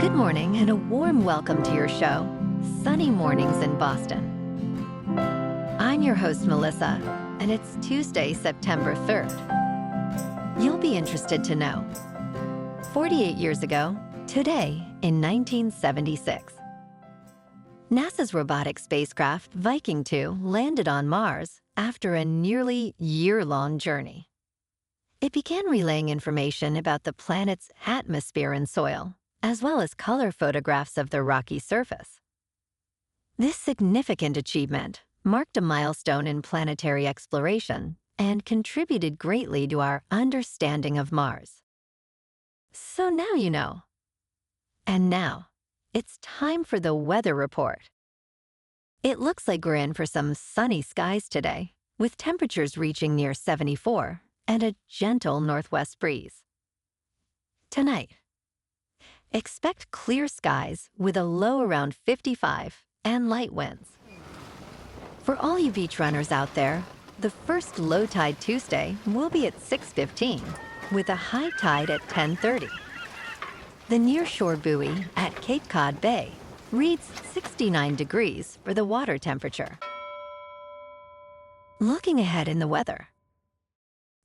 Good morning and a warm welcome to your show, Sunny Mornings in Boston. I'm your host, Melissa, and it's Tuesday, September 3rd. You'll be interested to know. 48 years ago, today in 1976, NASA's robotic spacecraft Viking 2 landed on Mars after a nearly year-long journey. It began relaying information about the planet's atmosphere and soil, as well as color photographs of the rocky surface. This significant achievement marked a milestone in planetary exploration and contributed greatly to our understanding of Mars. So now you know. And now, it's time for the weather report. It looks like we're in for some sunny skies today, with temperatures reaching near 74 and a gentle northwest breeze. Tonight, expect clear skies with a low around 55 and light winds. For all you beach runners out there, the first low tide Tuesday will be at 6:15, with a high tide at 10:30. The nearshore buoy at Cape Cod Bay reads 69 degrees for the water temperature. Looking ahead in the weather,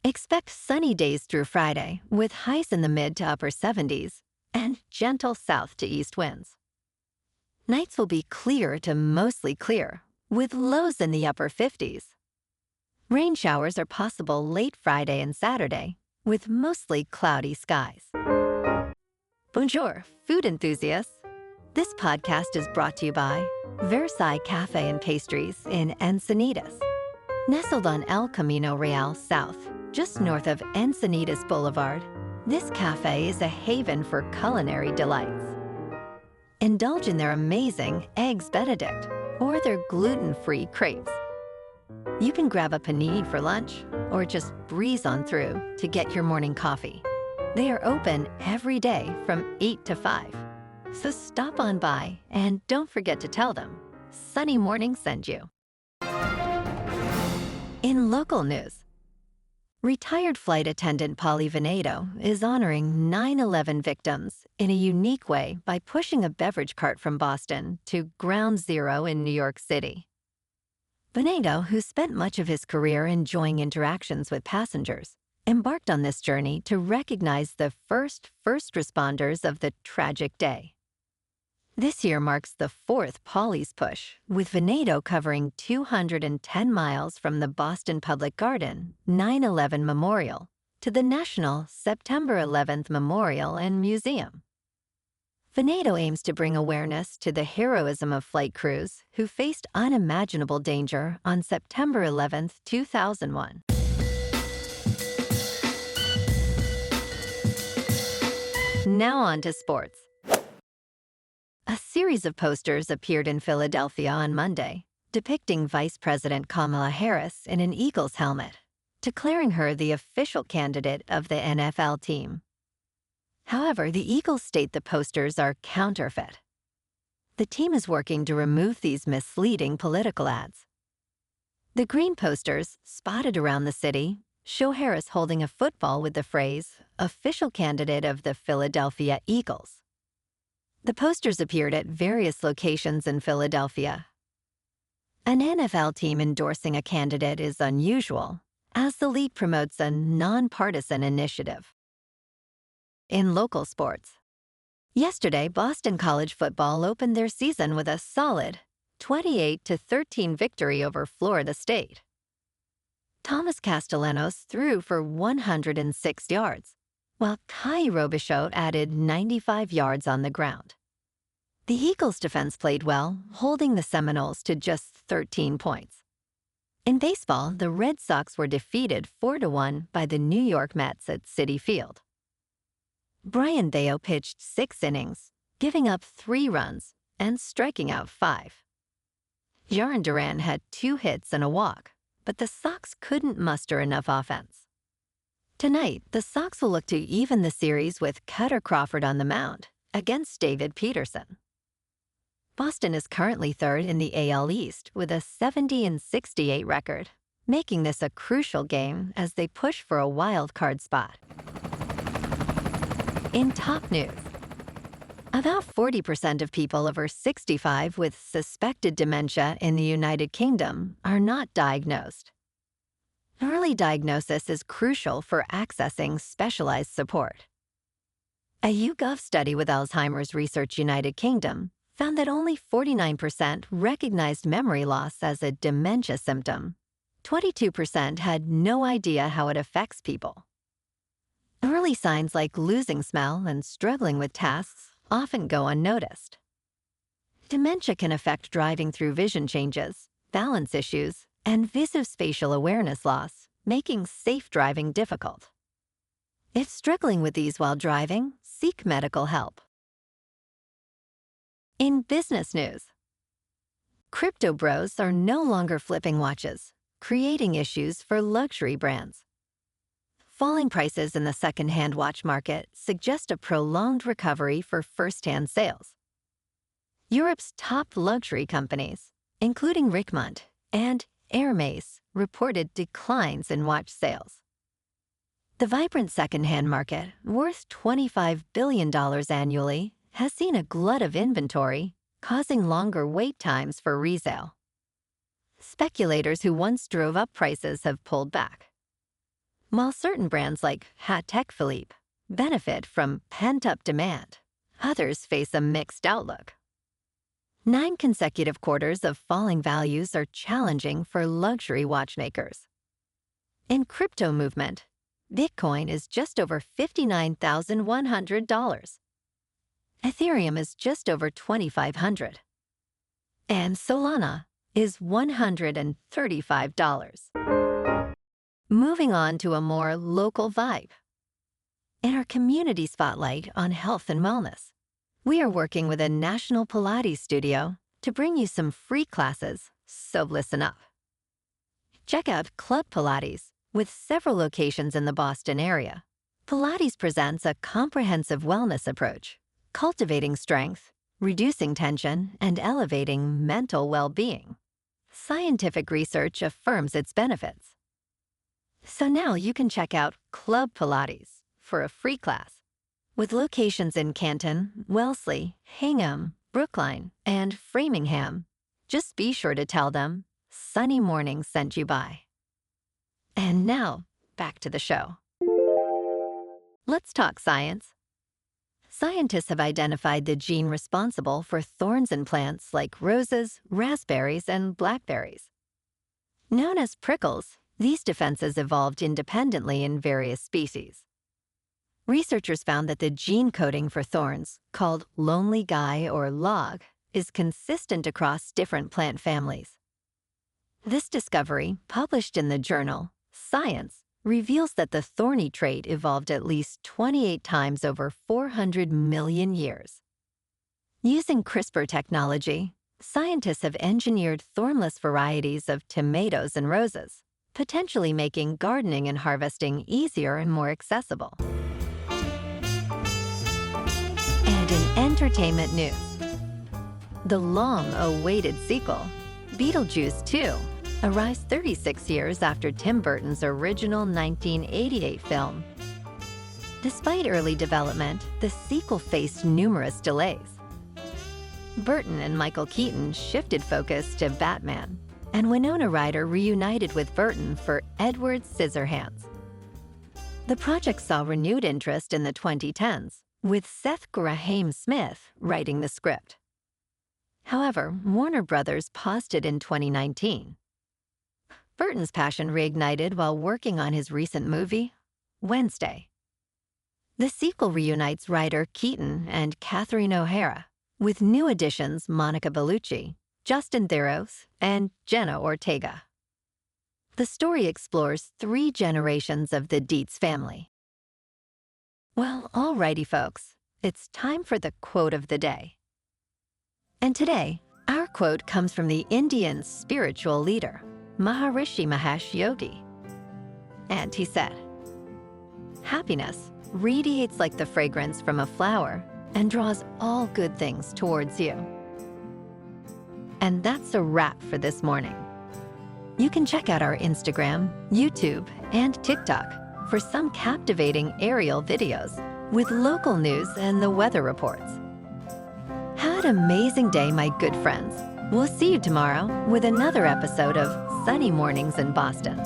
expect sunny days through Friday with highs in the mid to upper 70s and gentle south to east winds. Nights will be clear to mostly clear, with lows in the upper 50s. Rain showers are possible late Friday and Saturday, with mostly cloudy skies. Bonjour, food enthusiasts. This podcast is brought to you by Versailles Cafe and Pastries in Encinitas. Nestled on El Camino Real South, just north of Encinitas Boulevard, this cafe is a haven for culinary delights. Indulge in their amazing Eggs Benedict or their gluten-free crepes. You can grab a panini for lunch or just breeze on through to get your morning coffee. They are open every day from 8 to 5. So stop on by and don't forget to tell them Sunny Morning sent you. In local news, retired flight attendant Polly Veneto is honoring 9/11 victims in a unique way by pushing a beverage cart from Boston to Ground Zero in New York City. Veneto, who spent much of his career enjoying interactions with passengers, embarked on this journey to recognize the first responders of the tragic day. This year marks the fourth Polly's push, with Veneto covering 210 miles from the Boston Public Garden 9/11 Memorial to the National September 11th Memorial and Museum. Veneto aims to bring awareness to the heroism of flight crews who faced unimaginable danger on September 11th, 2001. Now on to sports. A series of posters appeared in Philadelphia on Monday, depicting Vice President Kamala Harris in an Eagles helmet, declaring her the official candidate of the NFL team. However, the Eagles state the posters are counterfeit. The team is working to remove these misleading political ads. The green posters, spotted around the city, show Harris holding a football with the phrase, "Official candidate of the Philadelphia Eagles." The posters appeared at various locations in Philadelphia. An NFL team endorsing a candidate is unusual, as the league promotes a nonpartisan initiative. In local sports, yesterday Boston College football opened their season with a solid 28-13 victory over Florida State. Thomas Castellanos threw for 106 yards, while Kai Robichaud added 95 yards on the ground. The Eagles' defense played well, holding the Seminoles to just 13 points. In baseball, the Red Sox were defeated 4-1 by the New York Mets at Citi Field. Brian Bayo pitched 6 innings, giving up 3 runs and striking out 5. Jarren Duran had 2 hits and a walk, but the Sox couldn't muster enough offense. Tonight, the Sox will look to even the series with Cutter Crawford on the mound against David Peterson. Boston is currently third in the AL East with a 70-68 record, making this a crucial game as they push for a wild card spot. In top news, About 40% of people over 65 with suspected dementia in the United Kingdom are not diagnosed. Early diagnosis is crucial for accessing specialized support. A YouGov study with Alzheimer's Research United Kingdom found that only 49% recognized memory loss as a dementia symptom. 22% had no idea how it affects people. Early signs like losing smell and struggling with tasks often go unnoticed. Dementia can affect driving through vision changes, balance issues, and visuospatial awareness loss, making safe driving difficult. If struggling with these while driving, seek medical help. In business news, crypto bros are no longer flipping watches, creating issues for luxury brands. Falling prices in the second-hand watch market suggest a prolonged recovery for first-hand sales. Europe's top luxury companies, including Richemont and Hermès, reported declines in watch sales. The vibrant second-hand market, worth $25 billion annually, has seen a glut of inventory, causing longer wait times for resale. Speculators who once drove up prices have pulled back. While certain brands like Patek Philippe benefit from pent-up demand, others face a mixed outlook. 9 consecutive quarters of falling values are challenging for luxury watchmakers. In crypto movement, Bitcoin is just over $59,100. Ethereum is just over $2,500. And Solana is $135. Moving on to a more local vibe. In our community spotlight on health and wellness, we are working with a national Pilates studio to bring you some free classes, so listen up. Check out Club Pilates, with several locations in the Boston area. Pilates presents a comprehensive wellness approach, cultivating strength, reducing tension, and elevating mental well-being. Scientific research affirms its benefits. So now you can check out Club Pilates for a free class. With locations in Canton, Wellesley, Hingham, Brookline, and Framingham, just be sure to tell them Sunny Morning sent you by. And now, back to the show. Let's talk science. Scientists have identified the gene responsible for thorns in plants like roses, raspberries, and blackberries. Known as prickles, these defenses evolved independently in various species. Researchers found that the gene coding for thorns, called lonely guy or log, is consistent across different plant families. This discovery, published in the journal Science, reveals that the thorny trait evolved at least 28 times over 400 million years. Using CRISPR technology, scientists have engineered thornless varieties of tomatoes and roses, potentially making gardening and harvesting easier and more accessible. And in entertainment news, the long-awaited sequel, Beetlejuice 2, arrives 36 years after Tim Burton's original 1988 film. Despite early development, the sequel faced numerous delays. Burton and Michael Keaton shifted focus to Batman, and Winona Ryder reunited with Burton for Edward Scissorhands. The project saw renewed interest in the 2010s, with Seth Grahame-Smith writing the script. However, Warner Brothers paused it in 2019. Burton's passion reignited while working on his recent movie, Wednesday. The sequel reunites Ryder, Keaton, and Catherine O'Hara, with new additions Monica Bellucci, Justin Theroux, and Jenna Ortega. The story explores 3 generations of the Dietz family. Well, alrighty folks, it's time for the quote of the day. And today, our quote comes from the Indian spiritual leader, Maharishi Mahesh Yogi. And he said, "Happiness radiates like the fragrance from a flower and draws all good things towards you." And that's a wrap for this morning. You can check out our Instagram, YouTube, and TikTok for some captivating aerial videos with local news and the weather reports. an amazing day, my good friends. We'll see you tomorrow with another episode of Sunny Mornings in Boston.